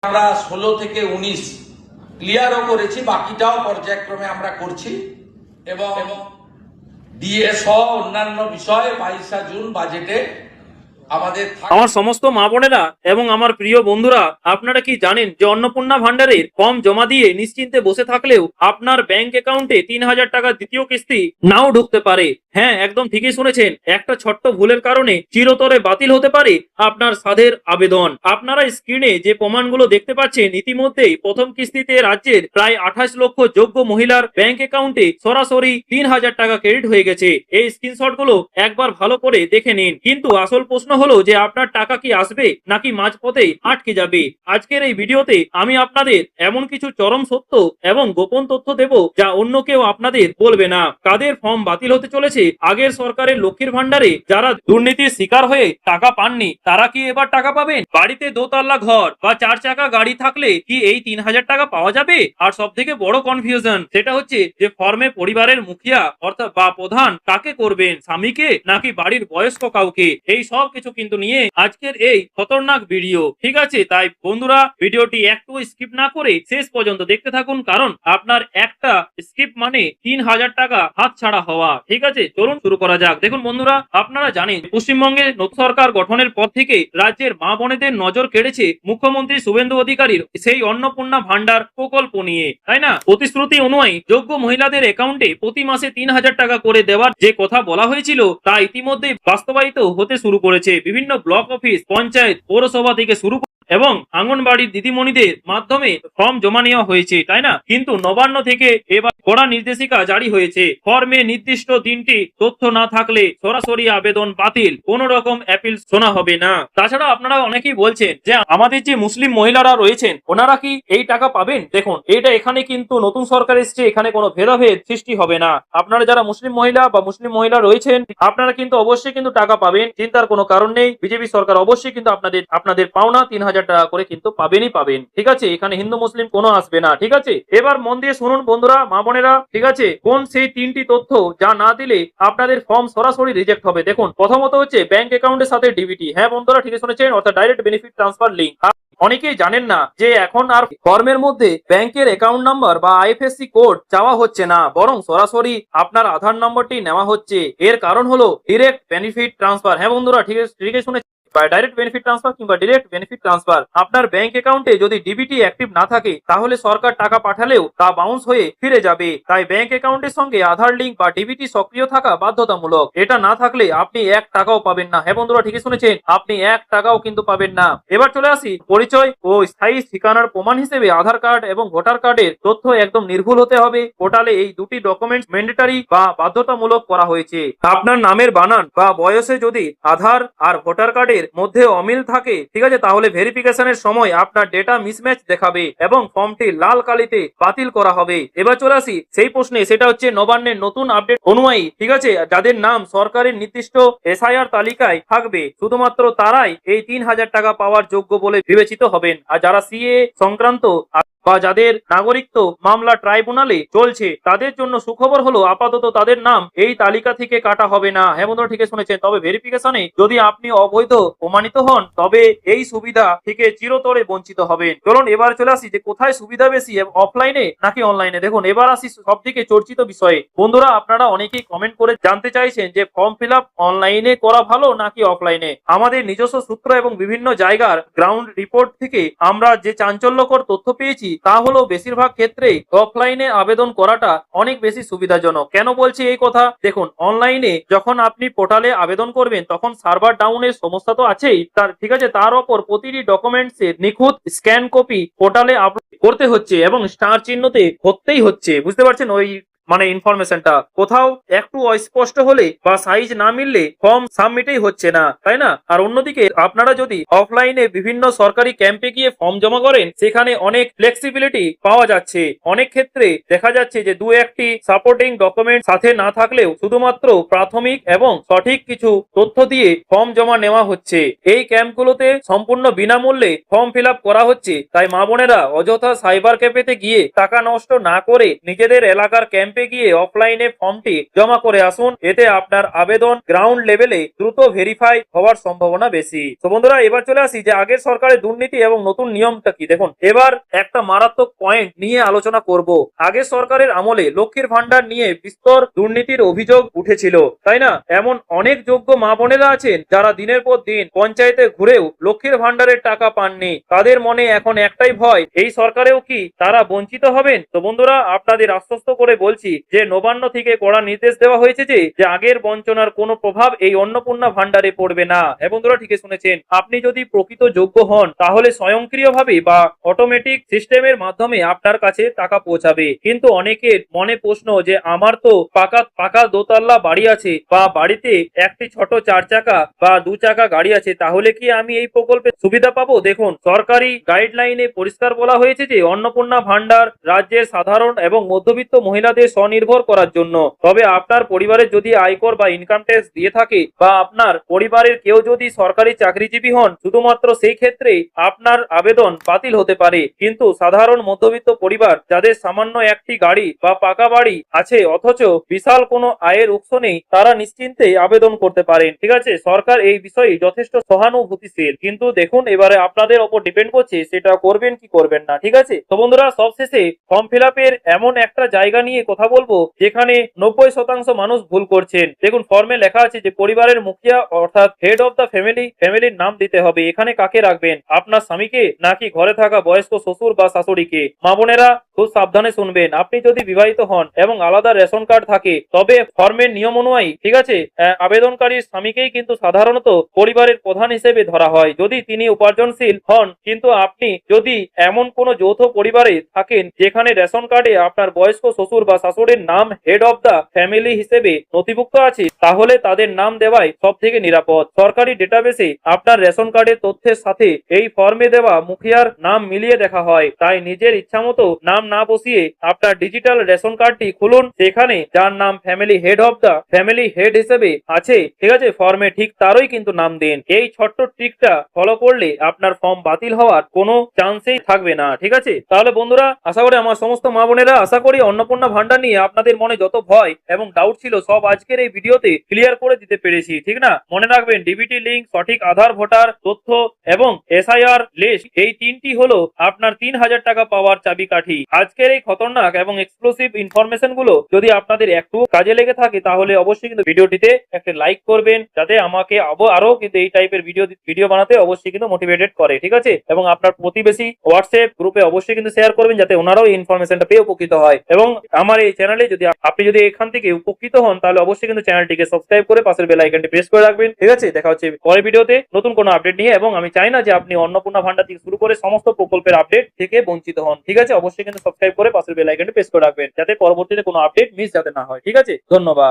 আমরা 16 থেকে 19 ক্লিয়ারও করেছি, বাকিটাও পর্যায়ক্রমে আমরা করছি এবং ডিএ সহ অন্যান্য বিষয় 22 জুন বাজেটে আমাদের। আমার সমস্ত মা বোনেরা এবং আমার প্রিয় বন্ধুরা, আপনারা কি জানেন যে অন্নপূর্ণা ভান্ডারের ফর্ম জমা দিয়ে নিশ্চিন্তে বসে থাকলেও আপনার ব্যাংক অ্যাকাউন্টে 3000 টাকা দ্বিতীয় কিস্তি নাও ঢুকতে পারে। হ্যাঁ, একদম ঠিকই শুনেছেন, একটা ছোট্ট ভুলের কারণে চিরতরে বাতিল হতে পারে আপনার সাধের আবেদন। আপনারা স্ক্রিনে যে প্রমাণগুলো দেখতে পাচ্ছেন, ইতিমধ্যেই প্রথম কিস্তিতে রাজ্যের প্রায় 28 লক্ষ যোগ্য মহিলার ব্যাংক অ্যাকাউন্টে সরাসরি 3000 টাকা ক্রেডিট হয়ে গেছে। এই স্ক্রিনশটগুলো একবার ভালো করে দেখে নিন। কিন্তু আসল প্রশ্ন হলো যে আপনার টাকা কি আসবে নাকি মাঝপথেই আটকে যাবে। আজকের এই ভিডিওতে আমি আপনাদের এমন কিছু চরম সত্য এবং গোপন তথ্য দেব যা অন্য কেউ আপনাদের বলবে না। কাদের ফর্ম বাতিল হতে চলেছে, আগের সরকারের লক্ষ্মীর ভান্ডারে যারা দুর্নীতির শিকার হয়ে টাকা পাননি তারা কি এবার টাকা পাবেন? বাড়িতে দোতলা ঘর বা 4 চাকা গাড়ি থাকলে কি এই 3000 টাকা পাওয়া যাবে? আর সব থেকে বড় কনফিউশন সেটা হচ্ছে যে ফর্মে পরিবারের মুখিয়া অর্থাৎ বা প্রধান কাকে করবেন, স্বামীকে নাকি বাড়ির বয়স্ক কাউকে। এই সব কিছু কিন্তু নিয়ে আজকের এই খতরনাক ভিডিও, ঠিক আছে? তাই বন্ধুরা, ভিডিওটি একটু স্কিপ না করে শেষ পর্যন্ত দেখতে থাকুন, কারণ আপনার একটা স্কিপ মানে 3000 টাকা হাতছাড়া হওয়া। ঠিক আছে, চলুন শুরু করা যাক। দেখুন বন্ধুরা, আপনারা জানেন পশ্চিমবঙ্গে নতুন সরকার গঠনের পর থেকে রাজ্যের মা বোনেদের নজর কেড়েছে মুখ্যমন্ত্রী শুভেন্দু অধিকারীর সেই অন্নপূর্ণা ভান্ডার প্রকল্প নিয়ে, তাই না? প্রতিশ্রুতি অনুযায়ী যোগ্য মহিলাদের অ্যাকাউন্টে প্রতি মাসে 3000 টাকা করে দেওয়ার যে কথা বলা হয়েছিল তা ইতিমধ্যে বাস্তবায়িত হতে শুরু করেছে। বিভিন্ন ব্লক অফিস, পঞ্চায়েত, পৌরসভা থেকে শুরু এবং আঙ্গনবাড়ির দিদিমণিদের মাধ্যমে ফর্ম জমা নেওয়া হয়েছে, তাই না? কিন্তু নবান্ন থেকে এবার কড়া নির্দেশিকা জারি হয়েছে। ফর্মে নির্দিষ্ট দিনটি তথ্য না থাকলে সরাসরি আবেদন বাতিল, কোন রকম অ্যাপিল শোনা হবে না। তাছাড়া আপনারা অনেকেই বলছেন যে আমাদের যে মুসলিম মহিলারা রয়েছেন ওনারা কি এই টাকা পাবেন? দেখুন, এটা এখানে কিন্তু নতুন সরকার এসছে, এখানে কোনো ভেদাভেদ সৃষ্টি হবে না। আপনারা যারা মুসলিম মহিলা বা মুসলিম মহিলা রয়েছেন আপনারা কিন্তু অবশ্যই কিন্তু টাকা পাবেন, চিন্তার কোনো কারণ নেই। বিজেপি সরকার অবশ্যই কিন্তু আপনাদের পাওনা 3000 টাকা করে কিন্তু পাবেনই পাবেন, ঠিক আছে? এখানে হিন্দু মুসলিম কোনো আসবে না, ঠিক আছে? এবার মন দিয়ে শুনুন বন্ধুরা, মা বোনেরা, ঠিক আছে? কোন সেই 3টি তথ্য যা না দিলে আপনাদের ফর্ম সরাসরি রিজেক্ট হবে। দেখুন, প্রথমত হচ্ছে ব্যাংক অ্যাকাউন্টের সাথে ডিবিটি। হ্যাঁ বন্ধুরা, ঠিক শুনেছেন, অর্থাৎ ডাইরেক্ট বেনিফিট ট্রান্সফার লিংক। অনেকেই জানেন না যে এখন আর ফর্মের মধ্যে ব্যাংকের অ্যাকাউন্ট নাম্বার বা আইএফএসসি কোড চাওয়া হচ্ছে না, বরং সরাসরি আপনার আধার নম্বরটি নেওয়া হচ্ছে। এর কারণ হলো ডিরেক্ট বেনিফিট ট্রান্সফার। হ্যাঁ বন্ধুরা, ঠিক শুনে ডাইরেক্ট বেনিফিট ট্রান্সফার কিংবা ডিরেক্ট বেনিফিট ট্রান্সফার। আপনার ব্যাংক অ্যাকাউন্টে যদি ডিবিটি অ্যাক্টিভ না থাকে তাহলে সরকার টাকা পাঠালেও তা বাউন্স হয়ে ফিরে যাবে। তাই ব্যাংক অ্যাকাউন্টের সঙ্গে আধার লিংক বা ডিবিটি সক্রিয় থাকা বাধ্যতামূলক। এটা না থাকলে আপনি 1 টাকাও পাবেন না। হ্যাঁ বন্ধুরা, ঠিকই শুনেছেন, আপনি 1 টাকাও কিন্তু পাবেন না। এবার চলে আসি পরিচয় ও স্থায়ী ঠিকানার প্রমাণ হিসেবে আধার কার্ড এবং ভোটার কার্ডের তথ্য একদম নির্ভুল হতে হবে। পোর্টালে এই দুটি ডকুমেন্টস ম্যান্ডেটরি বা বাধ্যতামূলক করা হয়েছে। আপনার নামের বানান বা বয়সে যদি আধার আর ভোটার কার্ডের মধ্যে অমিল থাকে, ঠিক আছে, তাহলে ভেরিফিকেশনের সময় আপনার ডেটা মিসম্যাচ দেখাবে এবং ফর্মটি লাল কালিতে বাতিল করা হবে। এবার চলে আসি সেই প্রশ্নে, সেটা হচ্ছে নবান্নের নতুন আপডেট অনুযায়ী, ঠিক আছে, যাদের নাম সরকারের নির্দিষ্ট এসআইআর তালিকায় থাকবে শুধুমাত্র তারাই এই 3000 টাকা পাওয়ার যোগ্য বলে বিবেচিত হবেন। আর যারা সিএ সংক্রান্ত বা যাদের নাগরিকত্ব মামলা ট্রাইব্যুনালে চলছে তাদের জন্য সুখবর হলো আপাতত তাদের নাম এই তালিকা থেকে কাটা হবে না। হ্যাঁ বন্ধুরা, ঠিক শুনেছেন, তবে ভেরিফিকেশনে যদি আপনি অবৈধ প্রমাণিত হন তবে এই সুবিধা থেকে চিরতরে বঞ্চিত হবেন। চলুন এবার চলে আসি যে কোথায় সুবিধা বেশি, অফলাইনে নাকি অনলাইনে। দেখুন, এবার আসি সব থেকে চর্চিত বিষয়ে। বন্ধুরা, আপনারা অনেকেই কমেন্ট করে জানতে চাইছেন যে ফর্ম ফিল আপ অনলাইনে করা ভালো নাকি অফলাইনে। আমাদের নিজস্ব সূত্র এবং বিভিন্ন জায়গার গ্রাউন্ড রিপোর্ট থেকে আমরা যে চাঞ্চল্যকর তথ্য পেয়েছি তা হলো বেশিরভাগ ক্ষেত্রে অফলাইনে আবেদন করাটা অনেক বেশি সুবিধাজনক। কেন বলছি এই কথা? দেখুন, অনলাইনে যখন আপনি পোর্টালে আবেদন করবেন তখন সার্ভার ডাউনের সমস্যা তো আছেই, ঠিক আছে, তার উপর প্রতিটি ডকুমেন্টস এর নিখুঁত স্ক্যান কপি পোর্টালে আপলোড করতে হচ্ছে এবং স্টার চিহ্নতে করতেই হচ্ছে। বুঝতে পারছেন ওই মানে ইনফরমেশনটা কোথাও একটু অস্পষ্ট হলে বা সাইজ না মিললে ফর্ম সাবমিটই হচ্ছে না, তাই না? আর অন্যদিকে আপনারা যদি অফলাইনে বিভিন্ন সরকারি ক্যাম্পে গিয়ে ফর্ম জমা করেন সেখানে অনেক ফ্লেক্সিবিলিটি পাওয়া যাচ্ছে। অনেক ক্ষেত্রে দেখা যাচ্ছে যে 2-1টি সাপোর্টিং ডকুমেন্ট সাথে না থাকলেও শুধুমাত্র প্রাথমিক এবং সঠিক কিছু তথ্য দিয়ে ফর্ম জমা নেওয়া হচ্ছে। এই ক্যাম্পগুলোতে সম্পূর্ণ বিনামূল্যে ফর্ম ফিল আপ করা হচ্ছে। তাই মা বোনেরা অযথা সাইবার ক্যাফেতে গিয়ে টাকা নষ্ট না করে নিজেদের এলাকার ক্যাম্প ক্যাম্পে গিয়ে অফলাইনে ফর্মটি জমা করে আসুন। এতে আপনার আবেদন গ্রাউন্ড লেভেলে দ্রুত ভেরিফাই হওয়ার সম্ভাবনা বেশি। তো বন্ধুরা, এবার চলে আসি যে আগের সরকারের দুর্নীতি এবং নতুন নিয়মটা কি। দেখুন, এবার একটা মারাত্মক পয়েন্ট নিয়ে আলোচনা করব। আগের সরকারের আমলে লক্ষ্মীর ভান্ডার নিয়ে বিস্তর দুর্নীতির অভিযোগ উঠেছিল, তাই না? এমন অনেক যোগ্য মা বোনেরা আছেন যারা দিনের পর দিন পঞ্চায়েতে ঘুরেও লক্ষ্মীর ভান্ডারের টাকা পাননি। তাদের মনে এখন একটাই ভয়, এই সরকারেও কি তারা বঞ্চিত হবেন? তো বন্ধুরা, আপনাদের আশ্বস্ত করে বলছি যে নবান্ন থেকে কড়া নির্দেশ দেওয়া হয়েছে যে আগের বঞ্চনার কোনো প্রভাব এই অন্নপূর্ণা ভান্ডারে পড়বে না। হ্যাঁ বন্ধুরা, ঠিকই শুনেছেন। আপনি যদি প্রকৃত যোগ্য হন তাহলে স্বয়ংক্রিয়ভাবে বা অটোমেটিক সিস্টেমের মাধ্যমে আপনার কাছে টাকা পৌঁছাবে। কিন্তু অনেকের মনে প্রশ্ন যে আমার তো পাকা দোতলা বাড়ি আছে বা বাড়িতে একটি ছোট 4 চাকা বা 2 চাকা গাড়ি আছে, তাহলে কি আমি এই প্রকল্পের সুবিধা পাবো? দেখুন, সরকারি গাইডলাইনে পরিষ্কার বলা হয়েছে যে অন্নপূর্ণা ভান্ডার রাজ্যের সাধারণ এবং মধ্যবিত্ত মহিলাদের স্বনির্ভর করার জন্য। তবে আপনার পরিবারের যদি আয়কর বা ইনকাম ট্যাক্স দিয়ে থাকে বা আপনার পরিবারের কেউ যদি সরকারি চাকরিজীবী হন, শুধুমাত্র সেই ক্ষেত্রে আপনার আবেদন বাতিল হতে পারে। কিন্তু সাধারণ মধ্যবিত্ত পরিবার যাদের সামান্য একটি গাড়ি বা পাকা বাড়ি আছে অথচ বিশাল কোনো আয়ের উৎস নেই, তারা নিশ্চিন্তে আবেদন করতে পারেন। ঠিক আছে, সরকার এই বিষয়ে যথেষ্ট সহানুভূতিশীল। কিন্তু দেখুন, এবারে আপনাদের ওপর ডিপেন্ড করছে সেটা করবেন কি করবেন না। ঠিক আছে, তো বন্ধুরা, সবশেষে ফর্ম ফিল আপের এমন একটা জায়গা নিয়ে কথা বলবো যেখানে 90% মানুষ ভুল করছেন। দেখুন, ফর্মে লেখা আছে যে পরিবারের মুখিয়া অর্থাৎ হেড অফ দ্য ফ্যামিলির নাম দিতে হবে। এখানে কাকে রাখবেন? আপনার স্বামীকে নাকি ঘরে থাকা বয়স্ক শ্বশুর বা শাশুড়িকে? মা বোনেরা খুব সাবধানে শুনবেন। আপনি যদি বিবাহিত হন এবং আলাদা রেশন কার্ড থাকে তবে ফর্মের নিয়ম অনুযায়ী, ঠিক আছে, আবেদনকারীর স্বামীকেই কিন্তু সাধারণত পরিবারের প্রধান হিসেবে ধরা হয় যদি তিনি উপার্জনশীল হন। কিন্তু আপনি যদি এমন কোনো যৌথ পরিবারে থাকেন যেখানে রেশন কার্ডে আপনার বয়স্ক শ্বশুর বা শাশুড়ির নাম হেড অফ দ্য ফ্যামিলি হিসেবে নথিভুক্ত আছে, তাহলে তাদের নাম দেওয়াই সব থেকে নিরাপদ। সরকারি ডেটাবেসে আপনার রেশন কার্ডের তথ্যের সাথে এই ফর্মে দেওয়া মুখিয়ার নাম মিলিয়ে দেখা হয়। তাই নিজের ইচ্ছামতো নাম না বসিয়ে আপনার ডিজিটাল রেশন কার্ডটি খুলুন। সেখানে যার নাম family head of the family head হিসেবে আছে, ঠিক আছে, ফর্মে ঠিক তারই কিন্তু নাম দিন। এই ছোট্ট ট্রিকটা ফলো করলে আপনার ফর্ম বাতিল হওয়ার কোনো চান্সই থাকবে না। ঠিক আছে, তাহলে বন্ধুরা, আশা করি আমার সমস্ত মা বোনেরা আশা করি অন্নপূর্ণা ভান্ডার নিয়ে আপনাদের মনে যত ভয় এবং ডাউট ছিল সব আজকের এই ভিডিওতে ক্লিয়ার করে দিতে পেরেছি। ঠিক না? মনে রাখবেন, ডিবিটি লিঙ্ক, সঠিক আধার ভোটার তথ্য এবং এসআইআর লিস্ট, এই তিনটি হলো আপনার 3000 টাকা পাওয়ার চাবিকাঠি। আজকের এই খতরনাক এবং এক্সক্লুসিভ ইনফরমেশন গুলো যদি আপনাদের একটু কাজে লেগে থাকে তাহলে অবশ্যই কিন্তু ভিডিওটিতে একটা লাইক করবেন, যাতে আমাকে আরো কিন্তু এই টাইপের ভিডিও বানাতে অবশ্যই কিন্তু মোটিভেটেড করে। ঠিক আছে, এবং আপনার প্রতিবেশী হোয়াটসঅ্যাপ গ্রুপে অবশ্যই কিন্তু শেয়ার করবেন যাতে ওনারাও এই ইনফরমেশনটা পেয়ে উপকৃত হয়। এবং আমার এই চ্যানেলে আপনি যদি এখান থেকে উপকৃত হন তাহলে অবশ্যই কিন্তু চ্যানেলটিকে সাবস্ক্রাইব করে পাশের বেল আইকনটি প্রেস করে রাখবেন। ঠিক আছে, দেখা হচ্ছে পরের ভিডিওতে নতুন কোনো আপডেট নিয়ে। এবং আমি চাই না যে আপনি অন্নপূর্ণা ভান্ডার থেকে শুরু করে সমস্ত প্রকল্পের আপডেট থেকে বঞ্চিত হন। ঠিক আছে, অবশ্যই কিন্তু সাবস্ক্রাইব করে পাশের বেল আইকনটি প্রেস করে রাখবেন যাতে পরবর্তীতে কোনো আপডেট মিস যাতে না হয়। ঠিক আছে, ধন্যবাদ।